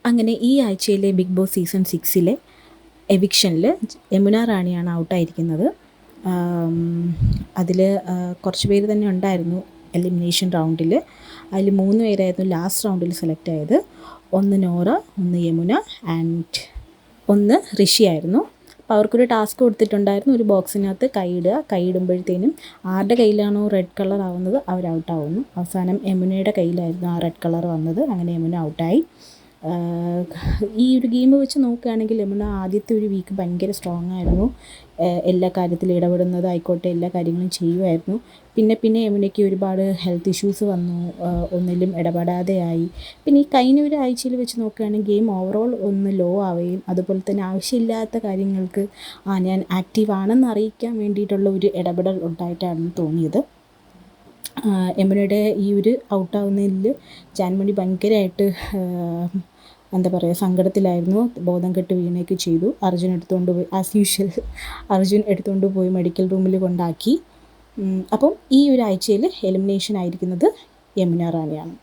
അങ്ങനെ ഈ ആഴ്ചയിലെ ബിഗ് ബോസ് സീസൺ 6 എവിക്ഷനിൽ യമുന റാണിയാണ് ഔട്ടായിരിക്കുന്നത്. അതിൽ കുറച്ച് പേര് തന്നെ ഉണ്ടായിരുന്നു എലിമിനേഷൻ റൗണ്ടിൽ. അതിൽ 3 പേരായിരുന്നു ലാസ്റ്റ് റൗണ്ടിൽ സെലക്ട് ആയത്. ഒന്ന് നോറ, ഒന്ന് യമുന ആൻഡ് ഒന്ന് ഋഷി ആയിരുന്നു. അപ്പോൾ അവർക്കൊരു ടാസ്ക് കൊടുത്തിട്ടുണ്ടായിരുന്നു, ഒരു ബോക്സിനകത്ത് കൈയിടുക. കൈയിടുമ്പോഴത്തേനും ആരുടെ കയ്യിലാണോ റെഡ് കളർ ആവുന്നത് അവർ ഔട്ടാവുന്നു. അവസാനം യമുനയുടെ കയ്യിലായിരുന്നു ആ റെഡ് കളർ വന്നത്. അങ്ങനെ യമുന ഔട്ടായി. ഈ ഒരു ഗെയിം വെച്ച് നോക്കുകയാണെങ്കിൽ യമുന ആദ്യത്തെ ഒരു വീക്ക് ഭയങ്കര സ്ട്രോങ് ആയിരുന്നു. എല്ലാ കാര്യത്തിലും ഇടപെടുന്നതായിക്കോട്ടെ, എല്ലാ കാര്യങ്ങളും ചെയ്യുമായിരുന്നു. പിന്നെ യമുനയ്ക്ക് ഒരുപാട് ഹെൽത്ത് ഇഷ്യൂസ് വന്നു, ഒന്നിലും ഇടപെടാതെയായി. പിന്നെ ഈ കഴിഞ്ഞ ഒരു ആഴ്ചയിൽ വെച്ച് നോക്കുകയാണെങ്കിൽ ഗെയിം ഓവറോൾ ഒന്ന് ലോ ആവുകയും അതുപോലെ തന്നെ ആവശ്യമില്ലാത്ത കാര്യങ്ങൾക്ക് ഞാൻ ആക്റ്റീവ് ആണെന്ന് അറിയിക്കാൻ വേണ്ടിയിട്ടുള്ള ഒരു ഇടപെടൽ ഉണ്ടായിട്ടാണ് തോന്നിയത്. യമുനയുടെ ഈ ഒരു ഔട്ടാവുന്നതിൽ ജാൻമണി ഭയങ്കരമായിട്ട് എന്താ പറയുക, സങ്കടത്തിലായിരുന്നു. ബോധം കെട്ട് വീണൊക്കെ ചെയ്തു. അർജുൻ എടുത്തുകൊണ്ട് പോയി, ആസ് യൂഷ്വൽ അർജുൻ എടുത്തുകൊണ്ട് പോയി മെഡിക്കൽ റൂമിൽ കൊണ്ടാക്കി. അപ്പം ഈ ഒരു ആഴ്ചയിൽ എലിമിനേഷൻ ആയിരിക്കുന്നത് യമുന റാണിയാണ്.